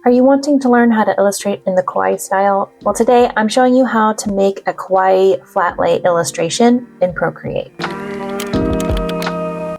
Are you wanting to learn how to illustrate in the kawaii style? Well, today I'm showing you how to make a kawaii flat lay illustration in Procreate.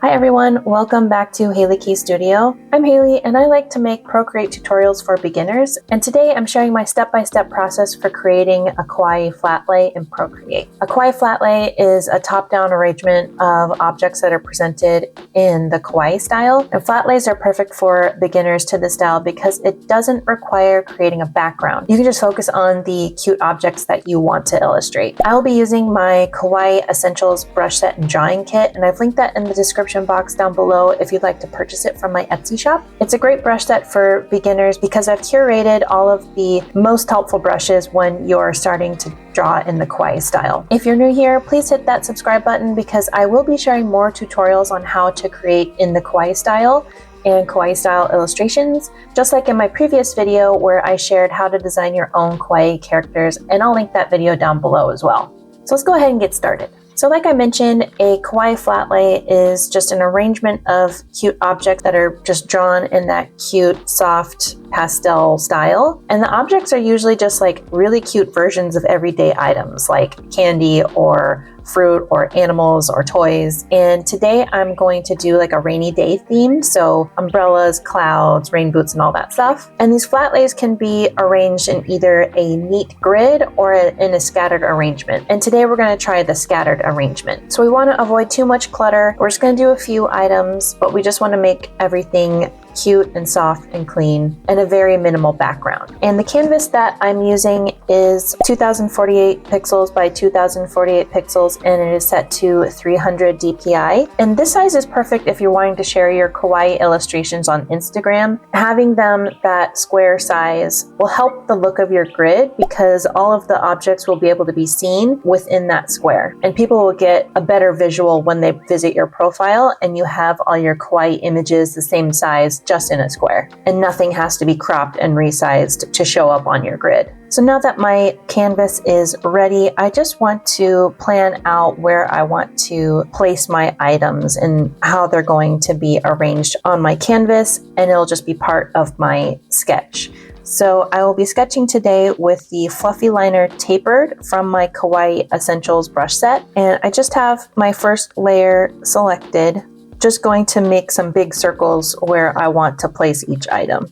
Hi everyone, welcome back to Haley Key Studio. I'm Haley and I like to make Procreate tutorials for beginners, and today I'm sharing my step-by-step process for creating a kawaii flat lay in Procreate. A kawaii flat lay is a top-down arrangement of objects that are presented in the kawaii style, and flat lays are perfect for beginners to the style because it doesn't require creating a background. You can just focus on the cute objects that you want to illustrate. I'll be using my Kawaii Essentials brush set and drawing kit, and I've linked that in the description box down below if you'd like to purchase it from my Etsy shop. It's a great brush set for beginners because I've curated all of the most helpful brushes when you're starting to draw in the kawaii style. If you're new here, please hit that subscribe button because I will be sharing more tutorials on how to create in the kawaii style and kawaii style illustrations, just like in my previous video where I shared how to design your own kawaii characters, and I'll link that video down below as well. So let's go ahead and get started. So like I mentioned, a kawaii flat lay is just an arrangement of cute objects that are just drawn in that cute, soft pastel style. And the objects are usually just like really cute versions of everyday items like candy or fruit or animals or toys. And today I'm going to do like a rainy day theme. So umbrellas, clouds, rain boots, and all that stuff. And these flat lays can be arranged in either a neat grid or in a scattered arrangement. And today we're going to try the scattered arrangement. So we want to avoid too much clutter. We're just going to do a few items, but we just want to make everything cute and soft and clean and a very minimal background. And the canvas that I'm using is 2048 pixels by 2048 pixels, and it is set to 300 dpi. And this size is perfect if you're wanting to share your kawaii illustrations on Instagram. Having them that square size will help the look of your grid because all of the objects will be able to be seen within that square. And people will get a better visual when they visit your profile and you have all your kawaii images the same size just in a square, and nothing has to be cropped and resized to show up on your grid. So now that my canvas is ready, I just want to plan out where I want to place my items and how they're going to be arranged on my canvas, and it'll just be part of my sketch. So I will be sketching today with the Fluffy Liner Tapered from my Kawaii Essentials brush set, and I just have my first layer selected. Just going to make some big circles where I want to place each item.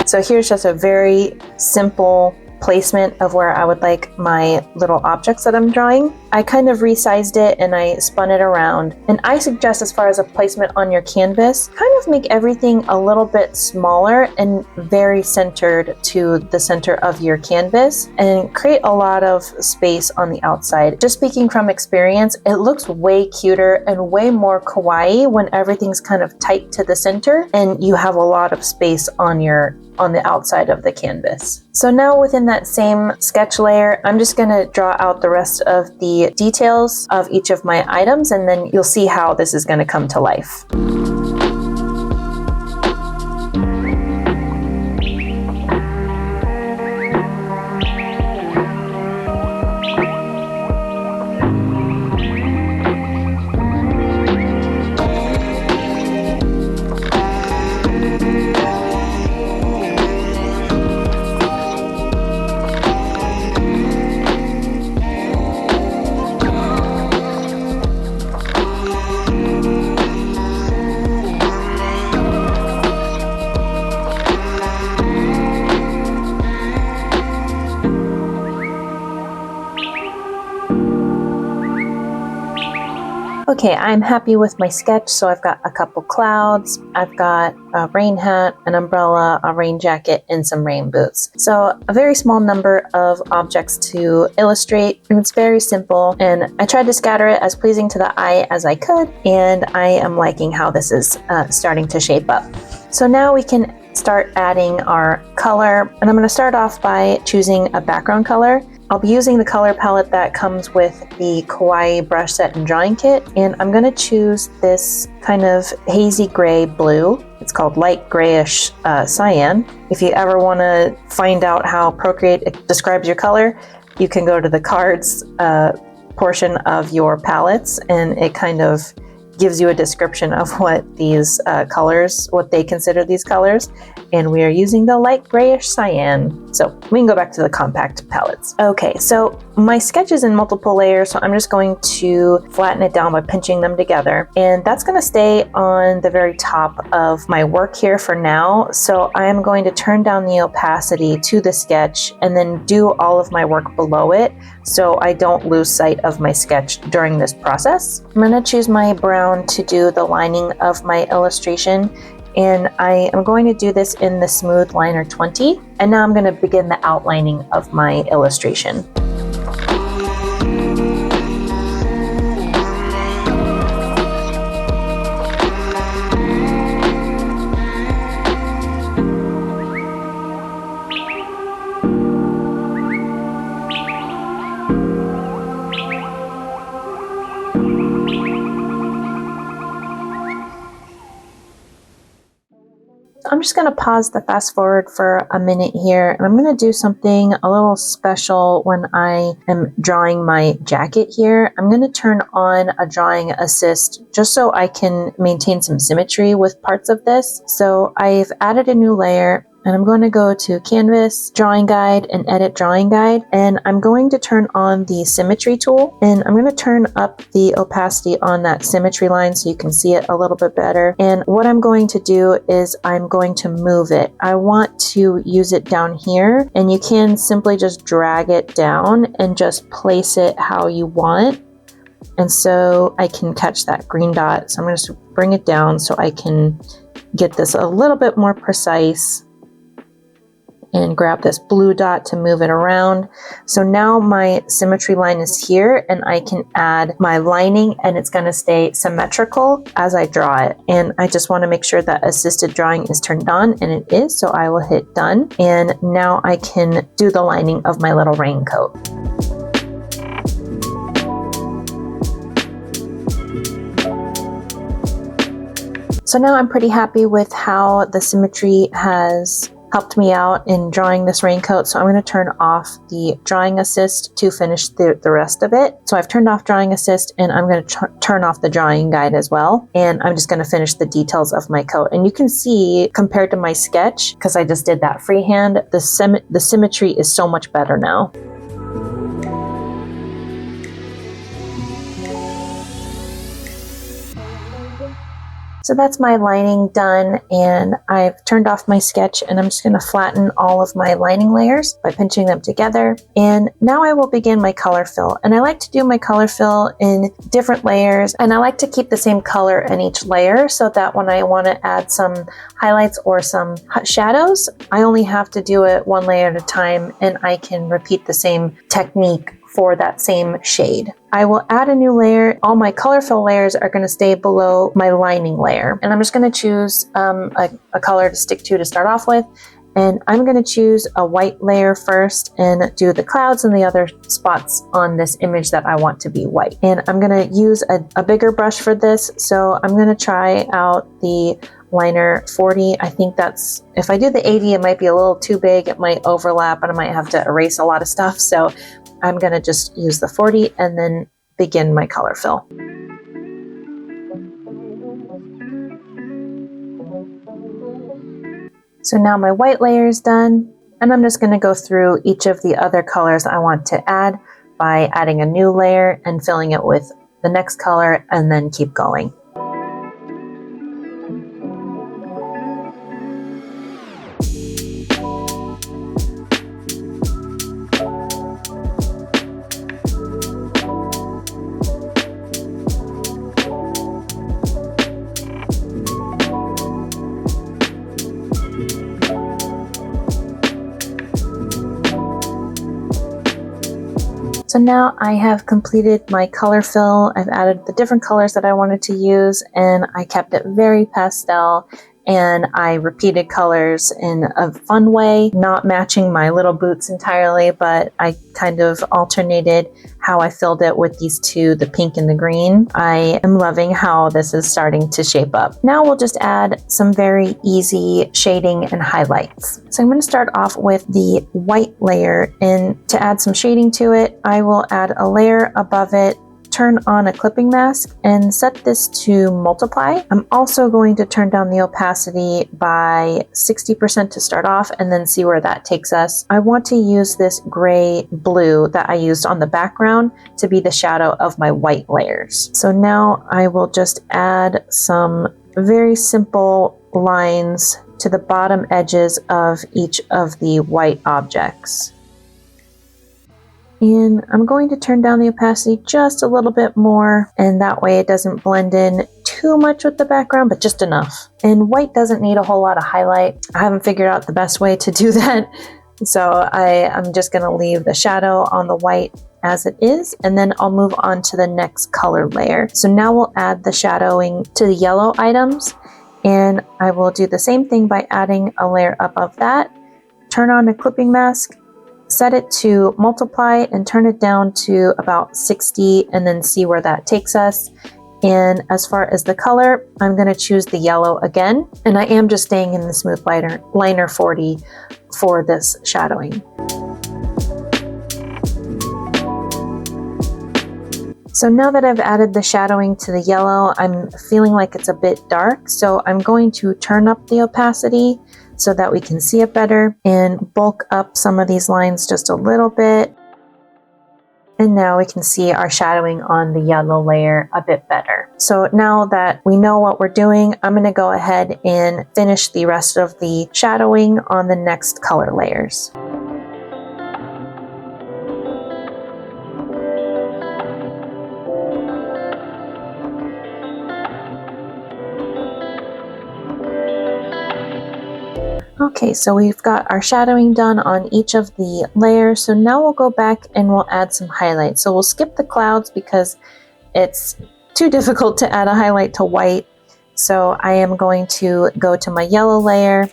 So here's just a very simple placement of where I would like my little objects that I'm drawing. I kind of resized it and I spun it around. And I suggest, as far as a placement on your canvas, kind of make everything a little bit smaller and very centered to the center of your canvas and create a lot of space on the outside. Just speaking from experience, it looks way cuter and way more kawaii when everything's kind of tight to the center and you have a lot of space on the outside of the canvas. So now within that same sketch layer, I'm just going to draw out the rest of the details of each of my items, and then you'll see how this is going to come to life. Okay, I'm happy with my sketch. So I've got a couple clouds, I've got a rain hat, an umbrella, a rain jacket, and some rain boots. So a very small number of objects to illustrate, and it's very simple. And I tried to scatter it as pleasing to the eye as I could, and I am liking how this is starting to shape up. So now we can start adding our color, and I'm going to start off by choosing a background color. I'll be using the color palette that comes with the Kawaii brush set and drawing kit, and I'm going to choose this kind of hazy gray blue. It's called light grayish cyan. If you ever want to find out how Procreate describes your color, you can go to the cards portion of your palettes, and it kind of gives you a description of what these colors, what they consider these colors. And we are using the light grayish cyan. So we can go back to the compact palettes. Okay, so my sketch is in multiple layers, so I'm just going to flatten it down by pinching them together. And that's going to stay on the very top of my work here for now. So I'm going to turn down the opacity to the sketch and then do all of my work below it so I don't lose sight of my sketch during this process. I'm going to choose my brown to do the lining of my illustration, and I am going to do this in the smooth liner 20. And now I'm going to begin the outlining of my illustration. I'm just going to pause the fast forward for a minute here, and I'm going to do something a little special when I am drawing my jacket here. I'm going to turn on a drawing assist just so I can maintain some symmetry with parts of this. So I've added a new layer, and I'm going to go to Canvas, Drawing Guide, and Edit Drawing Guide. And I'm going to turn on the Symmetry tool. And I'm going to turn up the opacity on that symmetry line so you can see it a little bit better. And what I'm going to do is I'm going to move it. I want to use it down here. And you can simply just drag it down and just place it how you want. And so I can catch that green dot. So I'm going to bring it down so I can get this a little bit more precise, and grab this blue dot to move it around. So now my symmetry line is here, and I can add my lining, and it's going to stay symmetrical as I draw it. And I just want to make sure that assisted drawing is turned on, and it is, so I will hit done. And now I can do the lining of my little raincoat. So now I'm pretty happy with how the symmetry has helped me out in drawing this raincoat. So I'm going to turn off the drawing assist to finish the rest of it. So I've turned off drawing assist, and I'm going to turn off the drawing guide as well. And I'm just going to finish the details of my coat. And you can see, compared to my sketch, because I just did that freehand, the symmetry is so much better now. So that's my lining done, and I've turned off my sketch, and I'm just going to flatten all of my lining layers by pinching them together. And now I will begin my color fill. And I like to do my color fill in different layers, and I like to keep the same color in each layer so that when I want to add some highlights or some shadows, I only have to do it one layer at a time, and I can repeat the same technique for that same shade. I will add a new layer. All my color fill layers are going to stay below my lining layer. And I'm just going to choose a color to stick to start off with. And I'm going to choose a white layer first and do the clouds and the other spots on this image that I want to be white. And I'm going to use a bigger brush for this. So I'm going to try out the liner 40. I think that's, if I do the 80, it might be a little too big. It might overlap and I might have to erase a lot of stuff. So I'm going to just use the 40 and then begin my color fill. So now my white layer is done, and I'm just going to go through each of the other colors I want to add by adding a new layer and filling it with the next color, and then keep going. So now I have completed my color fill. I've added the different colors that I wanted to use, and I kept it very pastel, and I repeated colors in a fun way, not matching my little boots entirely, but I kind of alternated how I filled it with these two, the pink and the green. I am loving how this is starting to shape up. Now we'll just add some very easy shading and highlights. So I'm going to start off with the white layer, and to add some shading to it, I will add a layer above it turn on a clipping mask and set this to multiply. I'm also going to turn down the opacity by 60% to start off and then see where that takes us. I want to use this gray blue that I used on the background to be the shadow of my white layers. So now I will just add some very simple lines to the bottom edges of each of the white objects. And I'm going to turn down the opacity just a little bit more, and that way it doesn't blend in too much with the background, but just enough. And white doesn't need a whole lot of highlight. I haven't figured out the best way to do that, so I'm just going to leave the shadow on the white as it is, and then I'll move on to the next color layer. So now we'll add the shadowing to the yellow items, and I will do the same thing by adding a layer above that. Turn on a clipping mask, set it to multiply and turn it down to about 60 and then see where that takes us. And as far as the color, I'm going to choose the yellow again, and I am just staying in the smooth liner 40 for this shadowing. So now that I've added the shadowing to the yellow, I'm feeling like it's a bit dark, so I'm going to turn up the opacity so that we can see it better and bulk up some of these lines just a little bit. And now we can see our shadowing on the yellow layer a bit better. So now that we know what we're doing, I'm going to go ahead and finish the rest of the shadowing on the next color layers. Okay, so we've got our shadowing done on each of the layers. So now we'll go back and we'll add some highlights. So we'll skip the clouds because it's too difficult to add a highlight to white. So I am going to go to my yellow layer,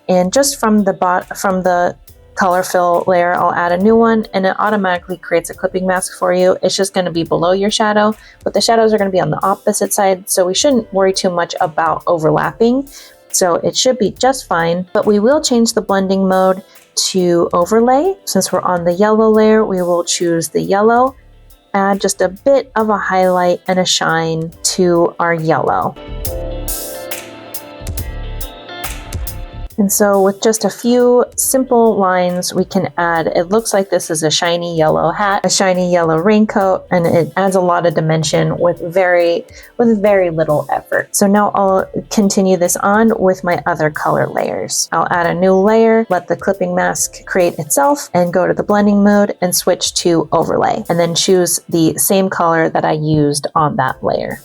and just from the color fill layer, I'll add a new one, and it automatically creates a clipping mask for you. It's just going to be below your shadow, but the shadows are going to be on the opposite side, so we shouldn't worry too much about overlapping. So it should be just fine, but we will change the blending mode to overlay. Since we're on the yellow layer, we will choose the yellow, add just a bit of a highlight and a shine to our yellow. And so with just a few simple lines, we can add, it looks like this is a shiny yellow hat, a shiny yellow raincoat, and it adds a lot of dimension with very little effort. So now I'll continue this on with my other color layers. I'll add a new layer, let the clipping mask create itself, and go to the blending mode and switch to overlay, and then choose the same color that I used on that layer.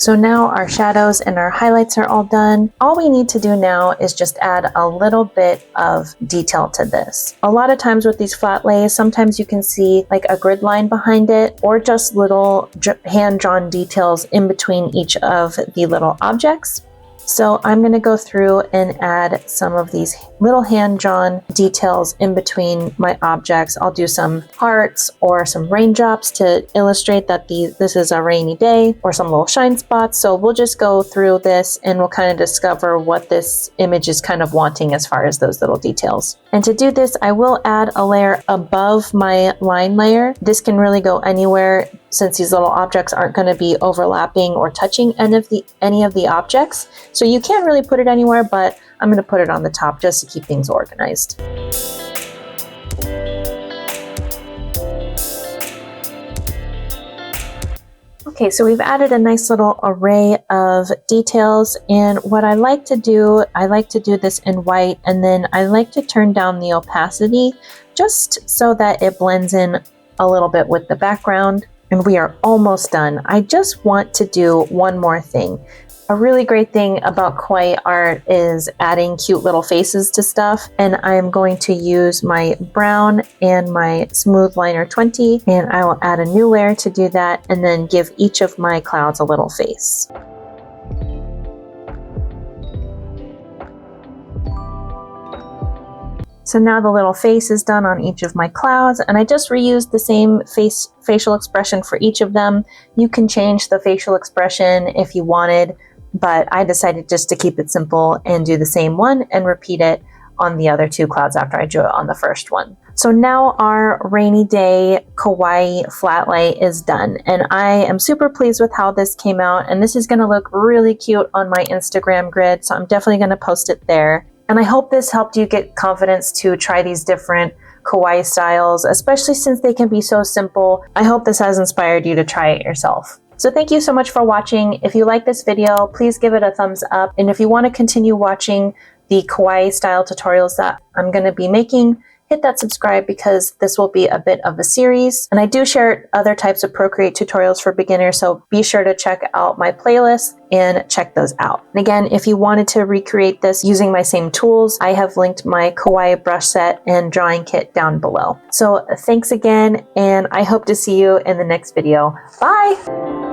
So now our shadows and our highlights are all done. All we need to do now is just add a little bit of detail to this. A lot of times with these flat lays, sometimes you can see like a grid line behind it, or just little hand-drawn details in between each of the little objects. So I'm going to go through and add some of these little hand-drawn details in between my objects. I'll do some hearts or some raindrops to illustrate that this is a rainy day, or some little shine spots. So we'll just go through this and we'll kind of discover what this image is kind of wanting as far as those little details. And to do this, I will add a layer above my line layer. This can really go anywhere, since these little objects aren't going to be overlapping or touching any of the objects. So you can't really put it anywhere, but I'm going to put it on the top just to keep things organized. Okay, so we've added a nice little array of details, and what I like to do this in white, and then I like to turn down the opacity just so that it blends in a little bit with the background. And we are almost done. I just want to do one more thing. A really great thing about kawaii art is adding cute little faces to stuff, and I'm going to use my brown and my smooth liner 20, and I will add a new layer to do that, and then give each of my clouds a little face. So now the little face is done on each of my clouds, and I just reused the same facial expression for each of them. You can change the facial expression if you wanted, but I decided just to keep it simple and do the same one and repeat it on the other two clouds after I drew it on the first one. So now our rainy day kawaii flat lay is done, and I am super pleased with how this came out, and this is going to look really cute on my Instagram grid, so I'm definitely going to post it there. And I hope this helped you get confidence to try these different kawaii styles, especially since they can be so simple. I hope this has inspired you to try it yourself. So thank you so much for watching. If you like this video, please give it a thumbs up. And if you want to continue watching the kawaii style tutorials that I'm going to be making, hit that subscribe because this will be a bit of a series. And I do share other types of Procreate tutorials for beginners, so be sure to check out my playlist and check those out. And again, if you wanted to recreate this using my same tools, I have linked my kawaii brush set and drawing kit down below. So thanks again, and I hope to see you in the next video. Bye!